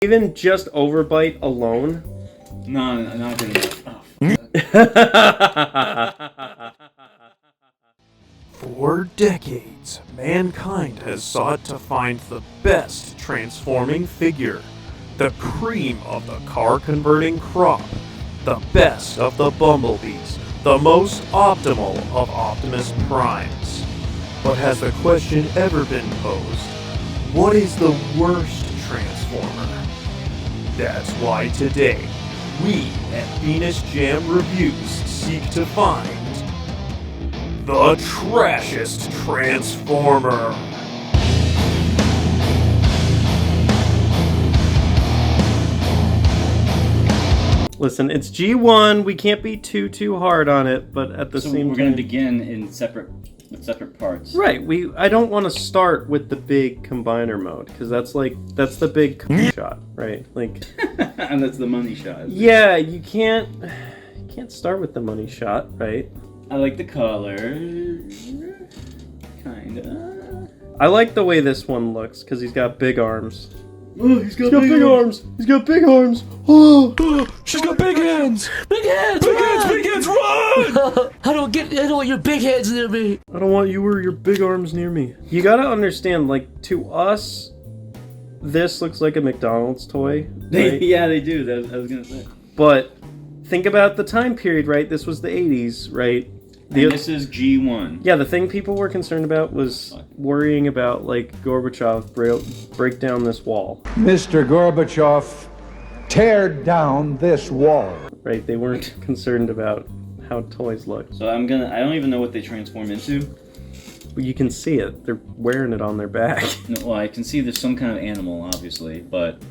Even just overbite alone. No, not good enough. Oh, For decades, mankind has sought to find the best transforming figure, the cream of the car-converting crop, the best of the bumblebees, the most optimal of Optimus Primes. But has the question ever been posed, what is the worst Transformer? That's why today, we at Venus Jam Reviews seek to find the Trashest Transformer. Listen, it's G1. We can't be too hard on it, but at the same time, we're gonna begin in separate parts. Right. I don't want to start with the big combiner mode because that's the big shot, right? Like, and that's the money shot. Yeah, you can't start with the money shot, right? I like the color, kinda. I like the way this one looks because he's got big arms. Oh, he's got big arms. He's got big arms. Oh, She's got big hands. Big hands! Big hands! Big hands! Run! I don't want your big hands near me. I don't want you or your big arms near me. You gotta understand, like, to us, this looks like a McDonald's toy. Right? Yeah, they do. I was gonna say. But think about the time period, right? This was the 80s, right? This is G1. Yeah, the thing people were concerned about was worrying about, like, Gorbachev break down this wall. Mr. Gorbachev, tear down this wall. Right, they weren't concerned about how toys look. So I don't even know what they transform into. But you can see it. They're wearing it on their back. No, well, I can see there's some kind of animal, obviously, but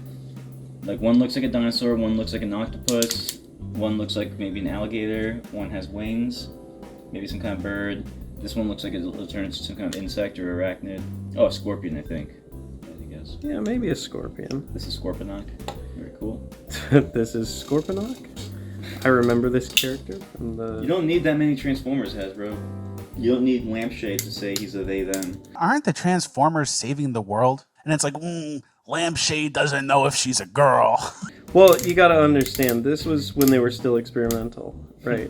like one looks like a dinosaur, one looks like an octopus, one looks like maybe an alligator, one has wings. Maybe some kind of bird. This one looks like it'll turn into some kind of insect or arachnid. Oh, a scorpion, I think. I guess. Yeah, maybe a scorpion. This is Scorponok. Very cool. This is Scorponok? I remember this character from the... You don't need that many Transformers, Hasbro. You don't need Lampshade to say he's a they, them. Aren't the Transformers saving the world? And it's like, Lampshade doesn't know if she's a girl. Well, you gotta understand, this was when they were still experimental, right?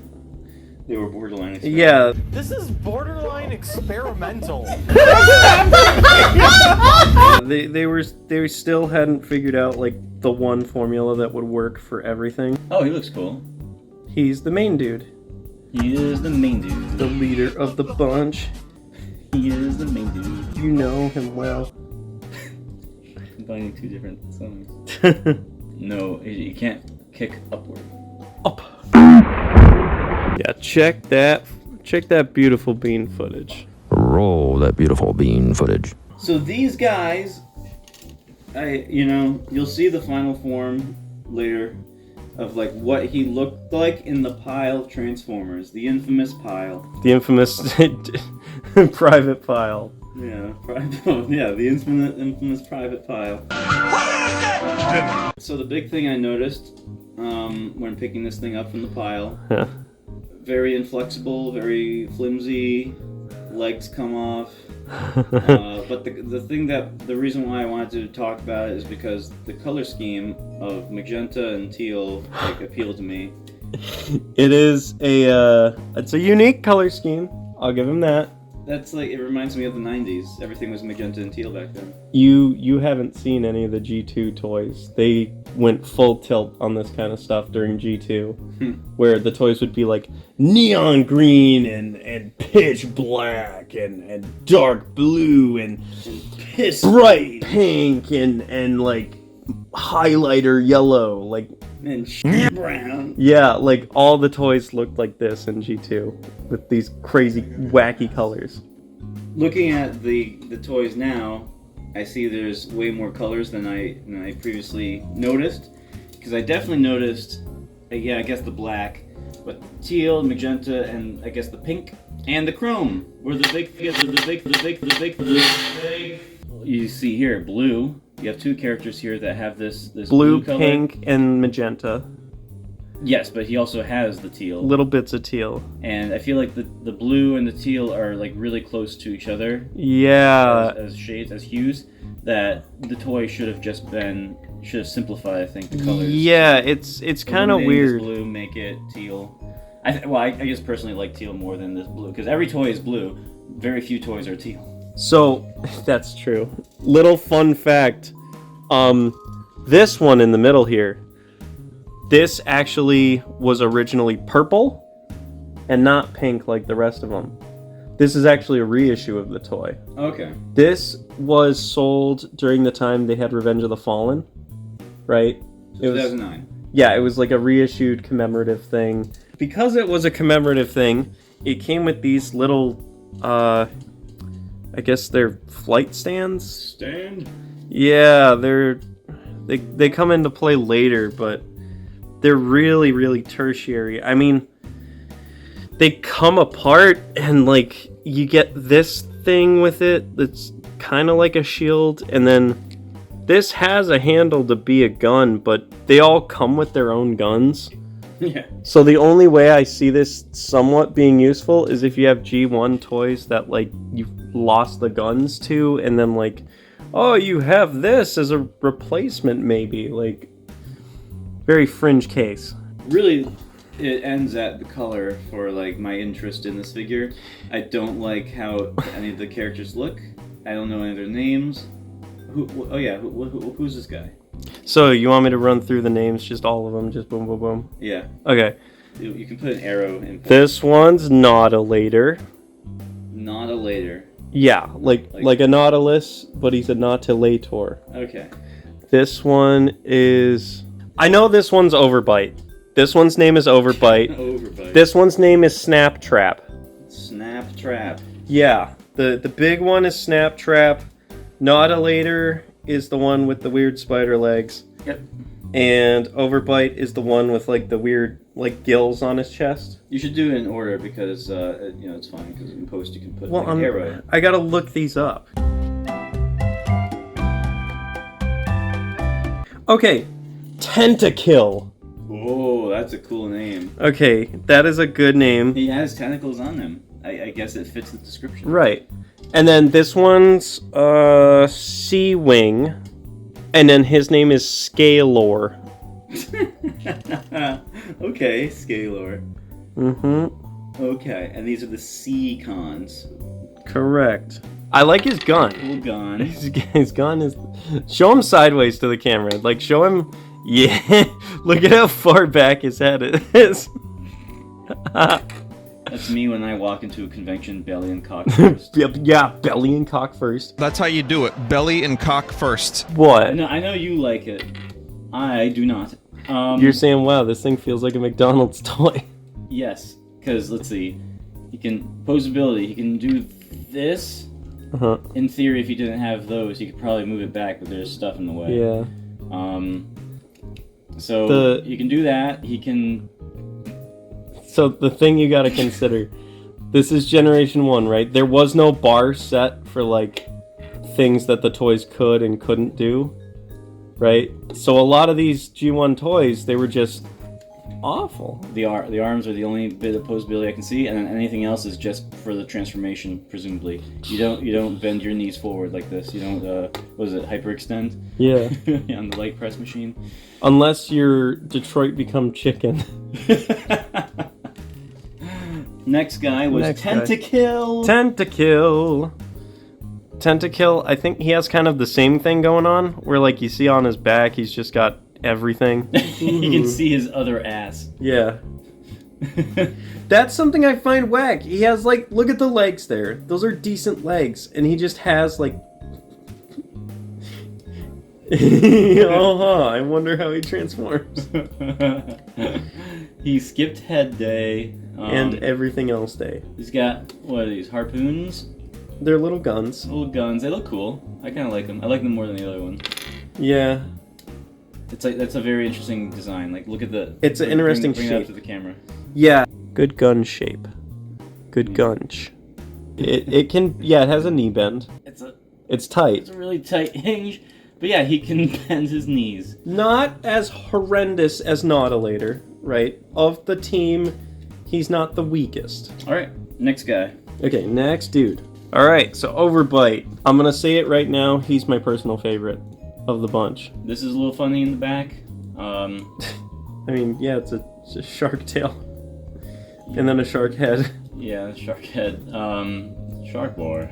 They were borderline experimental. Yeah. This is borderline experimental. They still hadn't figured out, like, the one formula that would work for everything. Oh, he looks cool. He's the main dude. He is the main dude. The leader of the bunch. He is the main dude. You know him well. Combining two different songs. No, you can't kick upward. Up. Yeah, check that beautiful bean footage. Roll that beautiful bean footage. So these guys, you'll see the final form later of like what he looked like in the pile of Transformers, the infamous pile. The infamous private pile. Yeah, the infamous private pile. So the big thing I noticed when picking this thing up from the pile, very inflexible, very flimsy, legs come off. But the reason why I wanted to talk about it is because the color scheme of magenta and teal appealed to me. It's a unique color scheme. I'll give him that. That's it reminds me of the 90s. Everything was magenta and teal back then. You haven't seen any of the G2 toys. They went full tilt on this kind of stuff during G2, where the toys would be like neon green and pitch black and dark blue and piss bright pink and like highlighter yellow, like and brown. Yeah, like all the toys looked like this in G2 with these crazy wacky colors. Looking at the toys now, I see there's way more colors than I previously noticed, because I definitely noticed I guess the black, but teal, magenta, and I guess the pink and the chrome were the big. You see here blue. You have two characters here that have this blue color. Pink, and magenta. Yes, but he also has the teal. Little bits of teal. And I feel like the blue and the teal are like really close to each other. Yeah. As shades, as hues, that the toy should have simplified, I think, the colors. Yeah, it's kind of weird. This blue, make it teal. I just personally like teal more than this blue, because every toy is blue. Very few toys are teal. So, that's true. Little fun fact. This one in the middle here, this actually was originally purple and not pink like the rest of them. This is actually a reissue of the toy. Okay. This was sold during the time they had Revenge of the Fallen, right? So 2009. Yeah, it was like a reissued commemorative thing. Because it was a commemorative thing, it came with these little, I guess they're flight stands? Stand? Yeah, they come into play later, but they're really, really tertiary. I mean, they come apart and like you get this thing with it that's kind of like a shield, and then this has a handle to be a gun, but they all come with their own guns. Yeah. So the only way I see this somewhat being useful is if you have G1 toys that like you've lost the guns to, and then like, oh, you have this as a replacement maybe. Like, very fringe case. Really, it ends at the color for like my interest in this figure. I don't like how any of the characters look. I don't know any of their names. Who's this guy? So you want me to run through the names, just all of them, just boom, boom, boom? Yeah. Okay. You can put an arrow in. This one's Nautilator. Nautilator. Yeah, like a Nautilus, but he's a Nautilator. Okay. This one is... I know this one's Overbite. This one's name is Overbite. Overbite. This one's name is Snaptrap. Snaptrap. Yeah, the big one is Snaptrap. Nautilator is the one with the weird spider legs. Yep. And Overbite is the one with like the weird like gills on his chest. You should do it in order because it's fine because in post you can put Well, an arrow. I gotta look these up. Okay, Tentakill. Oh, that's a cool name. Okay, that is a good name. He has tentacles on him. I guess it fits the description. Right. And then this one's Sea Wing. And then his name is Scalor. Okay, Scalor. Mm-hmm. Okay, and these are the Seacons. Correct. I like his gun. Cool gun. His gun is... Show him sideways to the camera. Like, show him... Yeah. Look at how far back his head is. That's me when I walk into a convention, belly and cock first. Yeah, belly and cock first. That's how you do it. Belly and cock first. What? I know you like it. I do not. You're saying, wow, this thing feels like a McDonald's toy. Yes, because let's see. He can... Posability. He can do this. Uh-huh. In theory, if he didn't have those, he could probably move it back, but there's stuff in the way. Yeah. So you can do that. He can... So the thing you gotta consider, this is Generation 1, right? There was no bar set for, like, things that the toys could and couldn't do, right? So a lot of these G1 toys, they were just awful. The arms are the only bit of posability I can see, and then anything else is just for the transformation, presumably. You don't bend your knees forward like this. You don't, what is it, hyperextend? Yeah. On the leg press machine. Unless you're Detroit Become Chicken. Next guy was Tentakill. Tentakill, I think he has kind of the same thing going on, where like you see on his back, he's just got everything. You can see his other ass. Yeah. That's something I find whack. He has like, look at the legs there. Those are decent legs, and he just has like... I wonder how he transforms. He skipped head day. And everything else day. He's got, what are these, harpoons? They're little guns. Little guns. They look cool. I kind of like them. I like them more than the other one. Yeah. It's like, that's a very interesting design. Like, look at the... It's an interesting bring shape. it up to the camera. Yeah. Good gun shape. Good gunch. It can, yeah, it has a knee bend. It's tight. It's a really tight hinge. But yeah, he can bend his knees. Not as horrendous as Nautilator. right? Of the team, he's not the weakest. All right, next guy. Okay, next dude. All right, so Overbite. I'm gonna say it right now. He's my personal favorite of the bunch. This is a little funny in the back. I mean, yeah, it's a shark tail, and then a shark head. Yeah, shark head. Shark lore.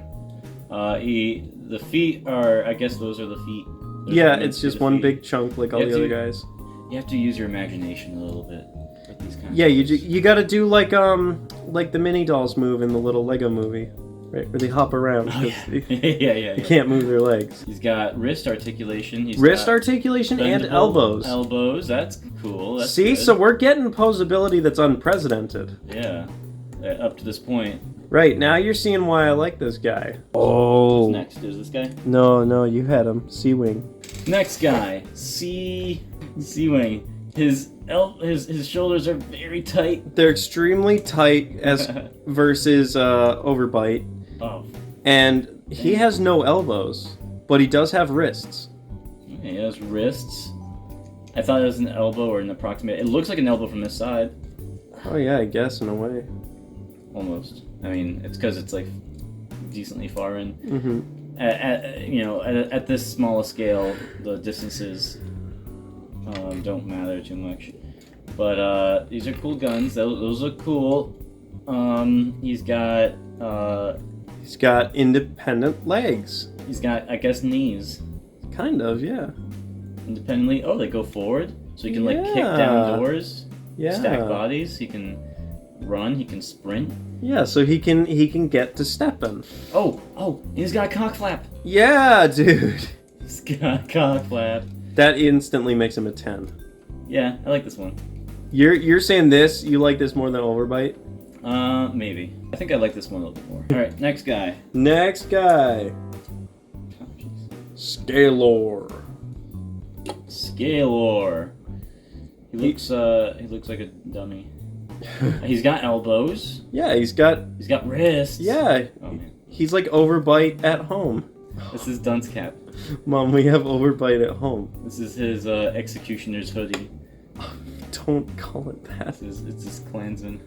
The feet are, I guess those are the feet. Those Yeah, are it's just one feet. big chunk like all the other guys. You have to use your imagination a little bit with these kinds Yeah, of you gotta do like the mini dolls move in the little Lego movie, right? Where they hop around. Oh, yeah. yeah. They can't move their legs. He's got wrist articulation. He's Wrist got articulation and bendable elbows. Elbows, that's cool. That's See, good. so we're getting posability that's unprecedented. Yeah, up to this point. Right, now you're seeing why I like this guy. Oh. What's next? Is this guy? No, you had him. Sea-Wing. Next guy, Sea-Wing. His shoulders are very tight. They're extremely tight as versus Overbite. Oh. And he has no elbows, but he does have wrists. He has wrists. I thought it was an elbow or an approximate. It looks like an elbow from this side. Oh yeah, I guess in a way. Almost. I mean, it's because it's like decently far in. Mm-hmm. At this small a scale, the distances don't matter too much. But these are cool guns. Those look cool. He's got independent legs. He's got, I guess, knees. Kind of, yeah. Independently. Oh, they go forward, so he can like kick down doors. Yeah. Stack bodies. He can run. He can sprint. Yeah, so he can get to stepping. Oh, he's got a cock flap. Yeah, dude. He's got a cock flap. That instantly makes him a 10. Yeah, I like this one. You're saying this? You like this more than Overbite? Maybe. I think I like this one a little bit more. All right, next guy. Next guy. Scalor. Scalor. He looks like a dummy. He's got elbows. Yeah, he's got wrists. Yeah. Oh man. He's like Overbite at home. This is dunce cap. Mom, we have Overbite at home. This is his executioner's hoodie. Don't call it that. It's his Klansman.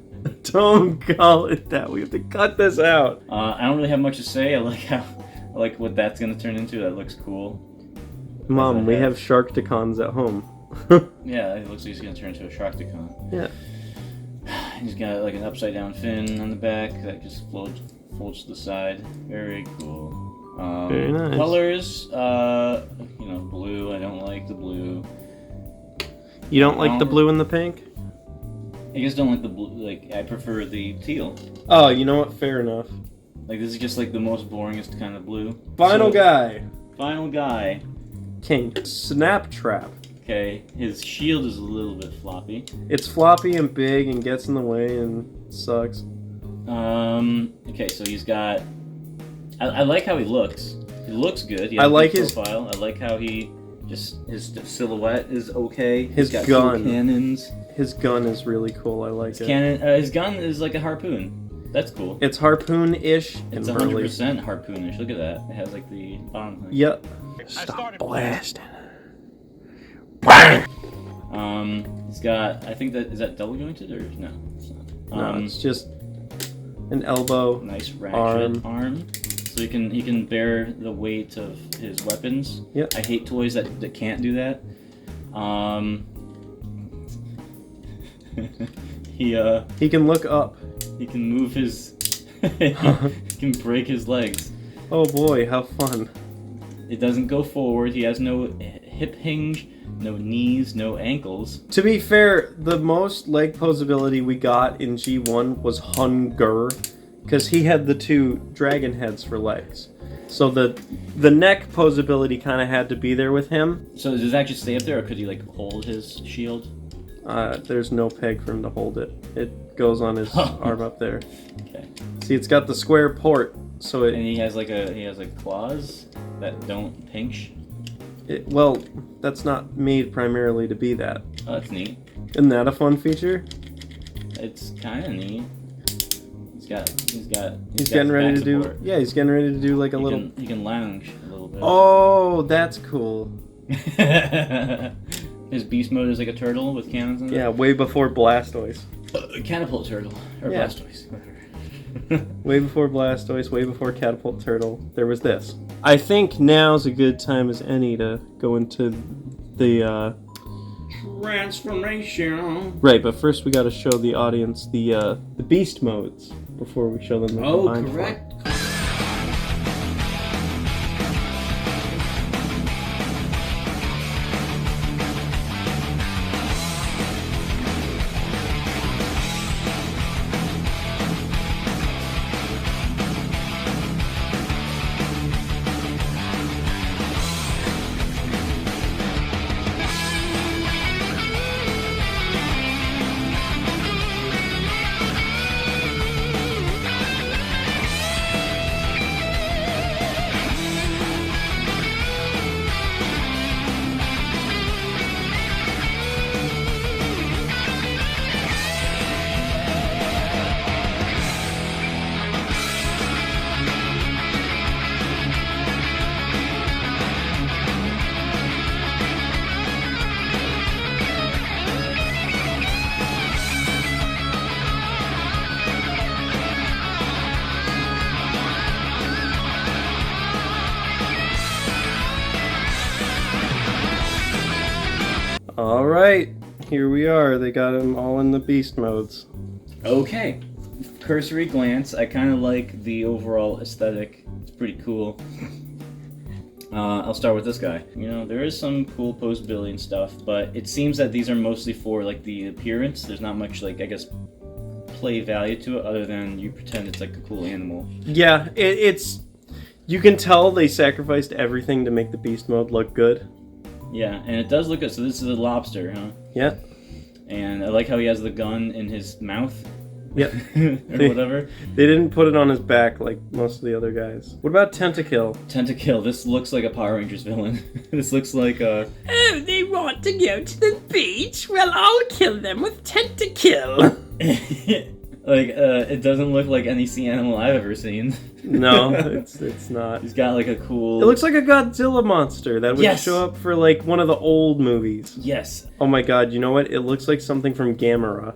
Don't call it that. We have to cut this out. I don't really have much to say. I like what that's gonna turn into. That looks cool. Mom, we have Sharkticons at home. Yeah, it looks like he's gonna turn into a Sharkticon. Yeah. He's got like an upside down fin on the back that just folds to the side. Very cool. Very nice. Colors, blue. I don't like the blue. You don't like the blue and the pink? I just don't like the blue. Like, I prefer the teal. Oh, you know what? Fair enough. Like, this is just like the most boringest kind of blue. Final guy. Final guy. King. Snaptrap. Okay, his shield is a little bit floppy. It's floppy and big and gets in the way and sucks. Okay, so he's got... I like how he looks. He looks good. He has I like a good his profile. I like how he his silhouette is okay. His He's got gun. cool cannons. His gun is really cool. I like it. His gun is like a harpoon. That's cool. It's harpoon-ish. It's 100% harpoonish. Look at that. It has like the bottom thing. Yep. Stop blasting. He's got. I think is that double jointed or no? It's not. No, it's just an elbow. Nice ratchet arm. So he can bear the weight of his weapons. Yep. I hate toys that can't do that. He can look up. He can move his. He can break his legs. Oh boy, how fun! It doesn't go forward. He has no hip hinge, no knees, no ankles. To be fair, the most leg posability we got in G1 was Hunger, because he had the two dragon heads for legs. So the neck posability kind of had to be there with him. So does that just stay up there, or could he like hold his shield? There's no peg for him to hold it. It goes on his arm up there. Okay. See, it's got the square port, so it. And he has claws that don't pinch. Well, that's not made primarily to be that. Oh, that's neat. Isn't that a fun feature? It's kind of neat. He's getting ready to do. Yeah, he's getting ready to do like a little. He can lounge a little bit. Oh, that's cool. His beast mode is like a turtle with cannons in it? Yeah, way before Blastoise. Catapult turtle. Or Yeah. Blastoise. Whatever. Way before Blastoise, way before Catapult Turtle, there was this. I think now's a good time as any to go into the, Transformation. Right, but first we gotta show the audience the beast modes before we show them the combined form. Correct. Alright, here we are. They got them all in the beast modes. Okay. Cursory glance, I kind of like the overall aesthetic. It's pretty cool. I'll start with this guy. You know, there is some cool post-billy and stuff, but it seems that these are mostly for, like, the appearance. There's not much, like, I guess, play value to it other than you pretend it's, like, a cool animal. Yeah, it's... You can tell they sacrificed everything to make the beast mode look good. Yeah, and it does look good. So this is a lobster, huh? Yeah. And I like how he has the gun in his mouth. Yep. Or whatever. They didn't put it on his back like most of the other guys. What about Tentakill? Tentakill. This looks like a Power Rangers villain. This looks like a... Oh, they want to go to the beach? Well, I'll kill them with Tentakill. It doesn't look like any sea animal I've ever seen. No, it's not. He's got like a cool... It looks like a Godzilla monster that would show up for like one of the old movies. Yes. Oh my god, you know what? It looks like something from Gamera.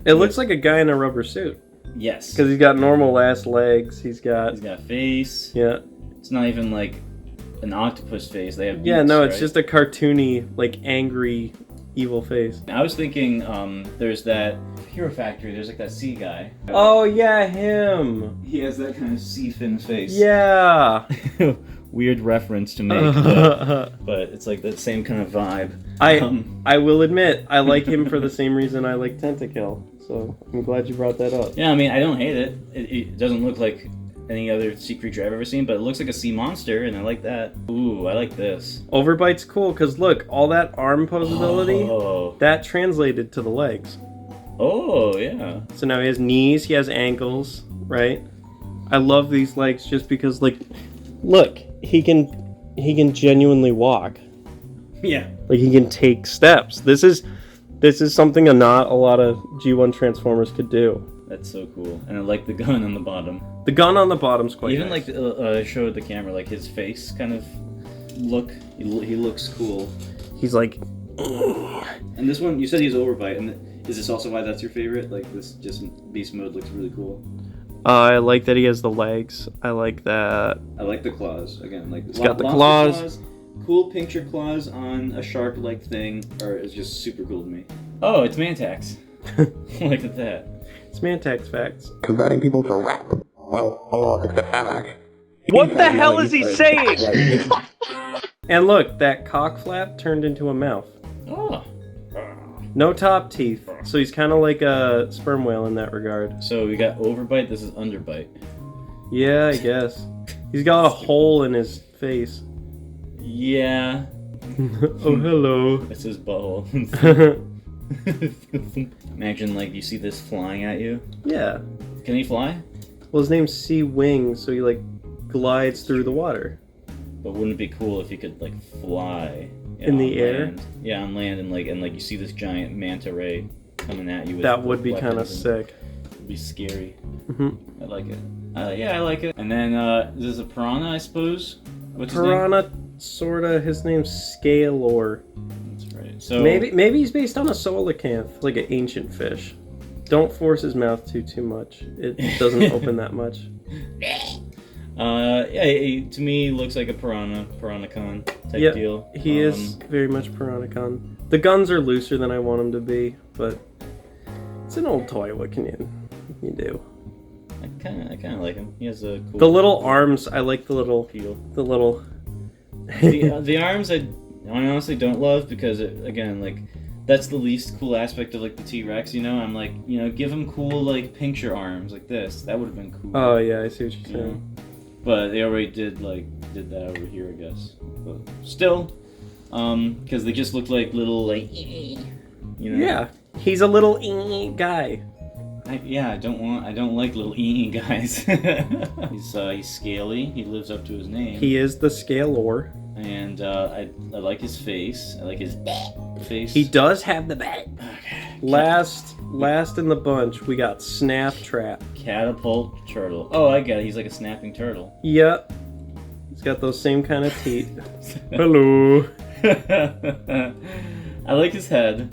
It looks like a guy in a rubber suit. Yes. Because he's got normal ass legs. He's got face. Yeah. It's not even like an octopus face. They have beaks, yeah, no, it's right? just a cartoony, like angry, evil face. I was thinking, there's that Hero Factory. There's like that sea guy. Oh yeah, him. He has that kind of sea fin face. Yeah. Weird reference to make, but it's like the same kind of vibe. I will admit, I like him for the same reason I like Tentakill. So I'm glad you brought that up. Yeah, I mean, I don't hate it. It doesn't look like any other sea creature I've ever seen, but it looks like a sea monster, and I like that. Ooh, I like this. Overbite's cool, because look, all that arm posability, that translated to the legs. Oh, yeah. So now he has knees, he has ankles, right? I love these legs just because, like, look, he can genuinely walk. Yeah. Like, he can take steps. This is something not a lot of G1 Transformers could do. That's so cool. And I like the gun on the bottom. The gun on the bottom's quite Even nice. like showed the camera, like his face kind of look. He looks cool. He's like. And this one, you said he's Overbite, and is this also why that's your favorite? Like this, just beast mode looks really cool. I like that he has the legs. I like that. I like the claws again. Like he's got the claws. Cool puncture claws on a shark-like thing is just super cool to me. Oh, it's Mantax. Look at that. It's Mantax facts. Converting people to rap. Well, it's the Panac. What the hell is he saying? And look, that cock flap turned into a mouth. Oh. No top teeth, so he's kind of like a sperm whale in that regard. So we got Overbite, this is Underbite. Yeah, I guess. He's got a hole in his face. Yeah. Oh, hello. It's his butthole. Imagine, like, you see this flying at you. Yeah. Can he fly? Well, his name's Sea Wing, so he, like, glides through the water. But wouldn't it be cool if he could like fly in the air? Land? Yeah, on land, and like you see this giant manta ray coming at you. With that would be kind of sick. It'd be scary. Mm-hmm. I like it. Yeah, I like it. And then there's a piranha, I suppose. What's Piranha, sorta. His name's Scalor. That's right. So maybe he's based on a coelacanth, like an ancient fish. Don't force his mouth too much. It doesn't open that much. Yeah, to me, looks like a Piranacon type deal. He is very much Piranacon. The guns are looser than I want them to be, but it's an old toy. What can you do? I kind of like him. He has a cool. The little arms. I like the little feel. The little. the arms I honestly don't love because that's the least cool aspect of like the T-Rex. You know, I'm like, give him cool like puncture arms like this. That would have been cool. Oh yeah, I see what you're saying. But they already did that over here, I guess. But still, because they just look like little Yeah, he's a little guy. I don't like little guys. He's scaly. He lives up to his name. He is the Scalor. And I like his face. I like his face. He does have the bat. Okay. Last in the bunch, we got Snap Trap. Catapult turtle. Oh, I get it. He's like a snapping turtle. Yep. He's got those same kind of teeth. Hello. I like his head.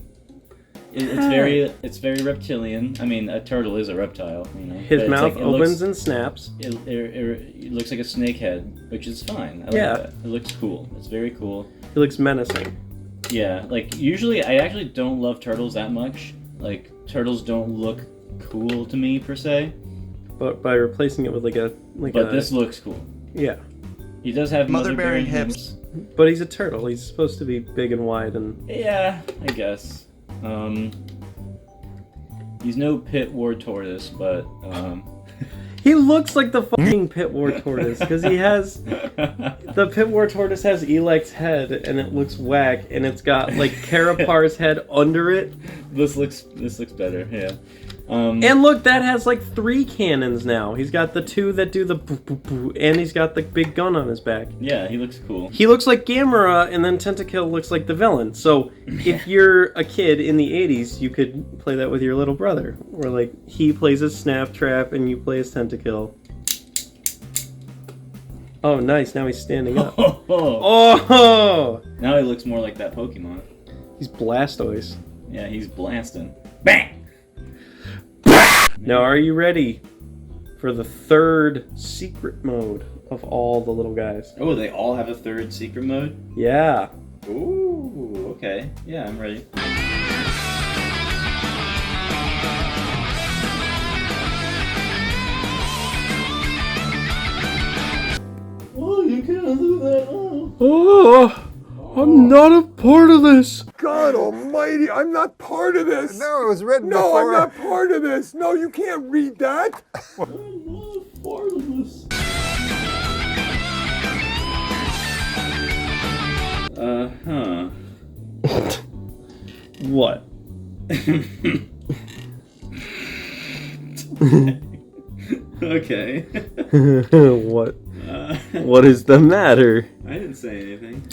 It's very reptilian. I mean, a turtle is a reptile. His mouth opens and snaps. It looks like a snake head, which is fine. I like that. It looks cool. It's very cool. He looks menacing. Yeah, like usually I actually don't love turtles that much. Like turtles don't look cool to me per se. But by replacing it with But this looks cool. Yeah. He does have mother-bearing hips. But he's a turtle. He's supposed to be big and wide and. Yeah, I guess. He's no pit war tortoise, but He looks like the fucking pit war tortoise because he has the pit war tortoise has Elek's head and it looks whack and it's got like Karapar's head under it. This looks better, yeah. And look, that has like 3 cannons now. He's got the 2 that do the boo boo boo, and he's got the big gun on his back. Yeah, he looks cool. He looks like Gamera, and then Tentakill looks like the villain. So if you're a kid in the 80s, you could play that with your little brother. Where like he plays as Snap Trap and you play as Tentakill. Oh, nice. Now he's standing up. Oh! Now he looks more like that Pokemon. He's Blastoise. Yeah, he's blasting. Bang! Now, are you ready for the 3rd secret mode of all the little guys? Oh, they all have a 3rd secret mode? Yeah. Ooh, okay. Yeah, I'm ready. Oh, you can't do that. Oh, I'm not a part of this. God almighty, I'm not part of this. No, it was written No, before. I'm not part of this. No, you can't read that. I'm not part of this. What? Okay. What? What is the matter? I didn't say anything.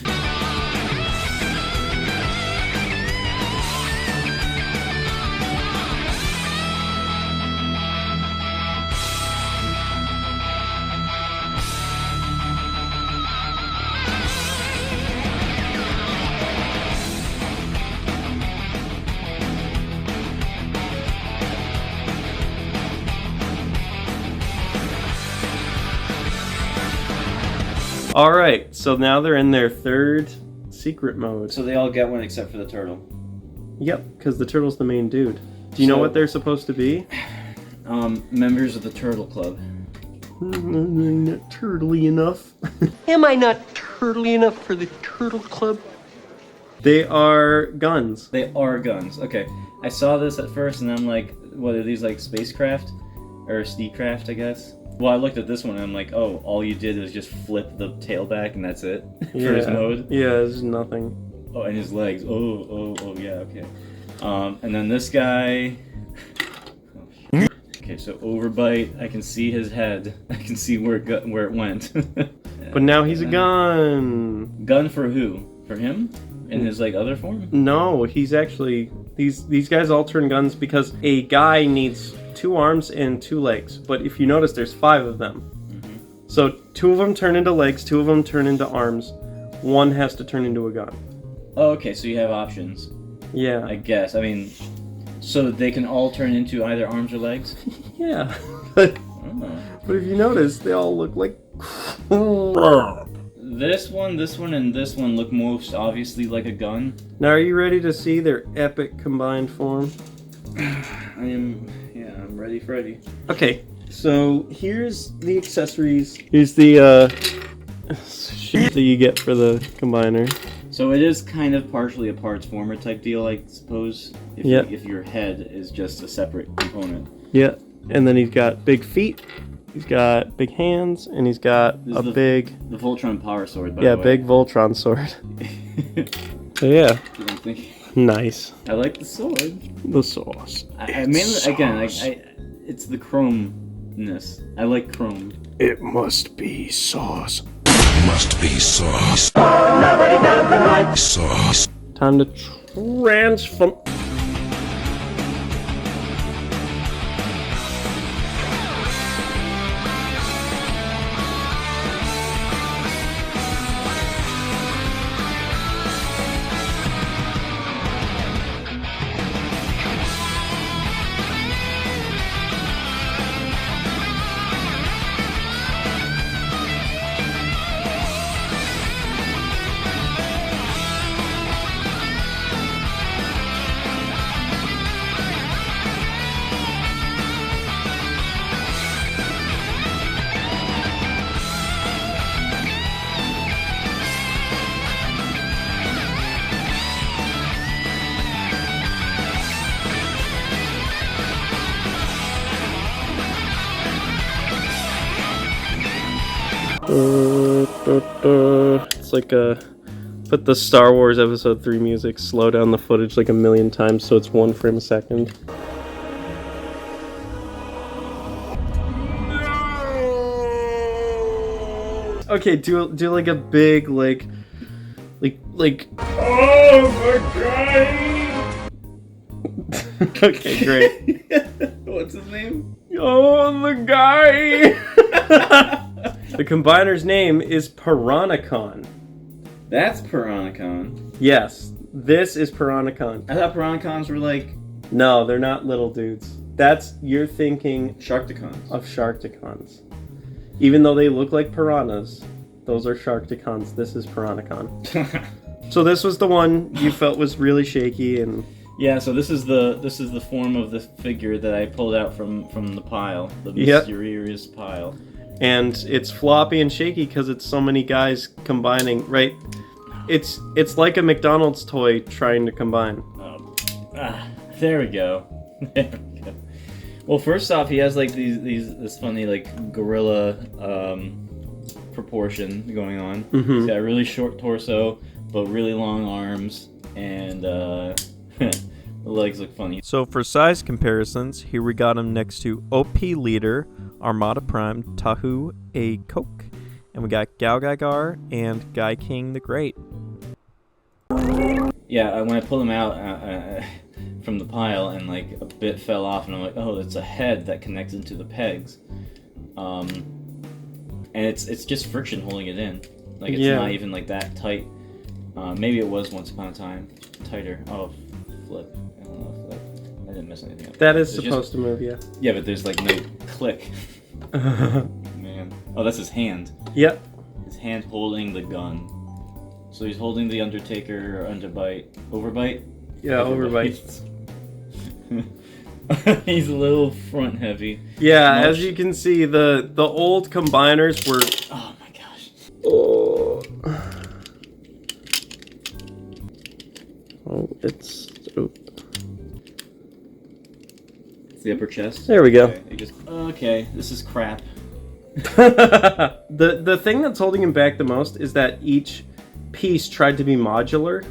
Alright, so now they're in their 3rd secret mode. So they all get one except for the turtle. Yep, because the turtle's the main dude. Do you know what they're supposed to be? Members of the Turtle Club. I'm not turtly enough. Am I not turtly enough for the Turtle Club? They are guns. They are guns. Okay. I saw this at first and I'm like, what are these, like spacecraft? Or Steecraft, I guess? Well, I looked at this one and I'm like, oh, all you did was just flip the tail back and that's it for his mode? Yeah, there's nothing. Oh, and his legs. Oh, yeah, okay. And then this guy... Okay, so overbite. I can see his head. I can see where it went. But now he's a gun. Gun for who? For him? In his like other form? No, he's actually these guys all turn guns because a guy needs 2 arms and 2 legs. But if you notice, there's 5 of them. Mm-hmm. So 2 of them turn into legs, 2 of them turn into arms. 1 has to turn into a gun. Oh, okay. So you have options. Yeah. I guess. I mean, so they can all turn into either arms or legs. Yeah. But Oh. if you notice, they all look like. This one, and this one look most obviously like a gun. Now, are you ready to see their epic combined form? I'm ready, Freddy. Okay, so here's the accessories. Here's the shit that you get for the combiner. So it is kind of partially a parts former type deal, I suppose. If your head is just a separate component. Yeah, and then he's got big feet. He's got big hands, and he's got The Voltron power sword, by the way. big Voltron sword. So yeah. Nice. I like the sword. The sauce. I mainly, again, it's the chrome-ness. I like chrome. It must be sauce. Must be sauce. Nobody doesn't like sauce. Time to transform. It's like put the Star Wars Episode 3 music, slow down the footage like a million times so it's 1 frame a second. Okay, do like a big like. Oh, the guy! Okay, great. What's his name? Oh, the guy! The combiner's name is Piranacon. That's Piranacon. Yes, this is Piranacon. I thought Piranacons were like... No, they're not little dudes. You're thinking... Sharkticons. Of Sharkticons. Even though they look like piranhas, those are Sharkticons. This is Piranacon. So this was the one you felt was really shaky and... Yeah, so this is the form of the figure that I pulled out from the pile. The mysterious pile. And it's floppy and shaky because it's so many guys combining, right? It's like a McDonald's toy trying to combine. There we go. There we go. Well, first off, he has like this funny like gorilla proportion going on. Mm-hmm. He's got a really short torso, but really long arms, and the legs look funny. So for size comparisons, here we got him next to OP Leader, Armada Prime, Tahu, A Coke, and we got Gal Gaigar and Guy King the Great. Yeah, when I pulled him out from the pile and like a bit fell off, and I'm like, oh, it's a head that connects into the pegs, and it's just friction holding it in. Like it's not even like that tight. Maybe it was once upon a time tighter. Oh, flip. I don't know, flip. I didn't mess anything up. That is supposed to move, yeah. Yeah, but there's like no click. Man. Oh, that's his hand. Yep. His hand holding the gun. So he's holding the Undertaker or Overbite? Yeah, Overbite. He's a little front heavy. Yeah, as you can see, the old combiners were... Oh my gosh. Oh, it's... Oh. It's the upper chest. There we go. Okay, this is crap. The thing that's holding him back the most is that each piece tried to be modular,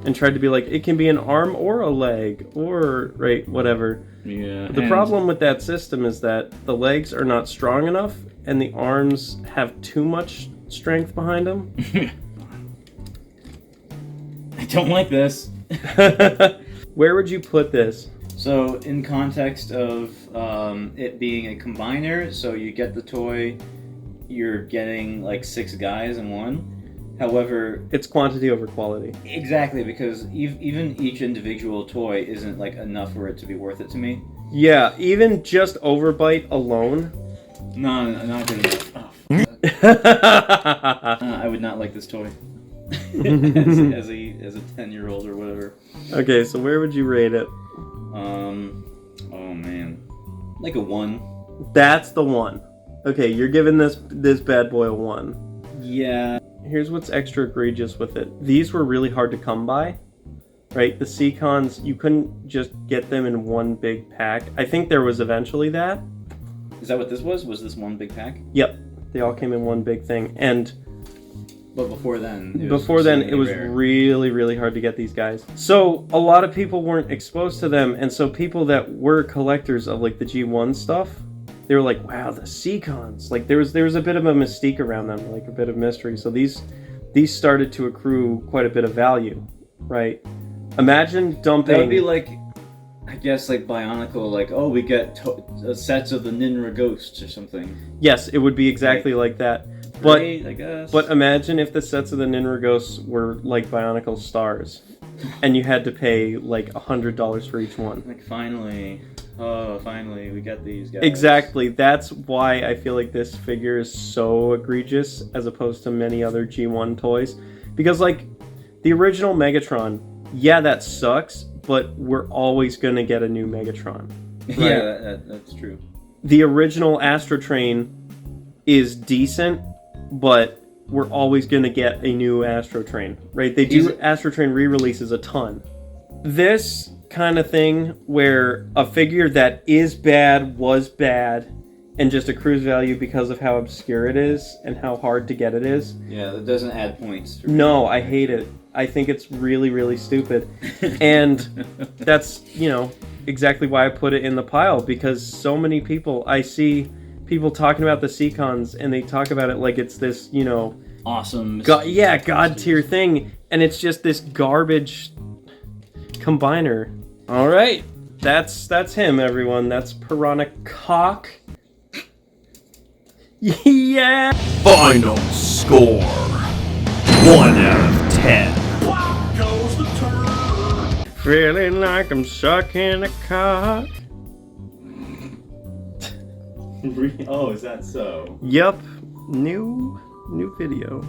and tried to be like, it can be an arm or a leg or, right, whatever. Yeah. The problem with that system is that the legs are not strong enough and the arms have too much strength behind them. I don't like this. Where would you put this? So, in context of it being a combiner, so you get the toy, you're getting like 6 guys in one. However, it's quantity over quality. Exactly, because even each individual toy isn't like enough for it to be worth it to me. Yeah, even just Overbite alone. No, not good enough. Oh, I would not like this toy as a 10-year-old or whatever. Okay, so where would you rate it? Oh man, like a 1. That's the 1. Okay, you're giving this bad boy a 1. Yeah. Here's what's extra egregious with it. These were really hard to come by, right? The Seacons, you couldn't just get them in one big pack. I think there was eventually that. Is that what this was? Was this one big pack? Yep, they all came in one big thing. And but before then, it was really, really hard to get these guys. So a lot of people weren't exposed to them, and so people that were collectors of like the G1 stuff, they were like, wow, the Seacons. Like there was a bit of a mystique around them, like a bit of mystery. So these started to accrue quite a bit of value, right? Imagine dumping. That would be like, I guess, like Bionicle, like, oh, we get sets of the Ninra Ghosts or something. Yes, it would be exactly like that. But Great, I guess. But imagine if the sets of the Ninra Ghosts were like Bionicle stars, and you had to pay like $100 for each one. Like finally we get these guys. Exactly. That's why I feel like this figure is so egregious as opposed to many other G1 toys, because like the original Megatron, yeah, that sucks, but we're always gonna get a new Megatron. Right? Yeah, that's true. The original Astro Train is decent, but we're always going to get a new Astro Train, right? They do Astro Train re-releases a ton. This kind of thing where a figure that is bad was bad and just accrues value because of how obscure it is and how hard to get it is. Yeah, that doesn't add points. No, I hate it. I think it's really, really stupid. And that's, exactly why I put it in the pile, because so many people, I see people talking about the Seacons and they talk about it like it's this, awesome god tier thing, and it's just this garbage combiner. All right, that's him, everyone. That's Piranacon. Yeah. Final score: 1 out of 10. Goes the turd. Feeling like I'm sucking a cock. Oh, is that so? Yep, new video.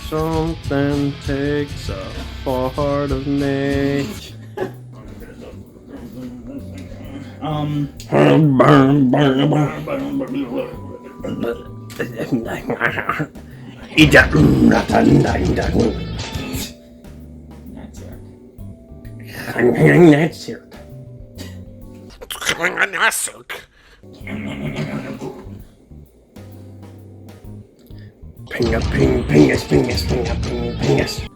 Something takes a part of me. That's it. Pingus.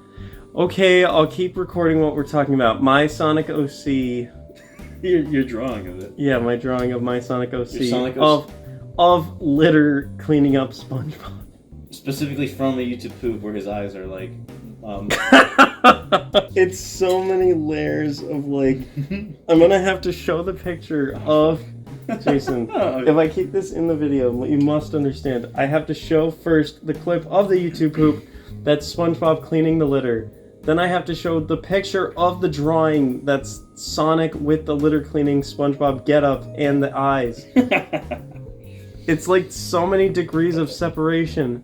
Okay, I'll keep recording what we're talking about. My Sonic OC. Your drawing of it. Yeah, my drawing of my Sonic OC. Your Sonic OC? Of litter cleaning up SpongeBob. Specifically from the YouTube poop where his eyes are like... It's so many layers of like... I'm gonna have to show the picture of... Jason, if I keep this in the video, you must understand. I have to show first the clip of the YouTube poop that's SpongeBob cleaning the litter. Then I have to show the picture of the drawing that's Sonic with the litter cleaning SpongeBob getup and the eyes. It's like so many degrees of separation.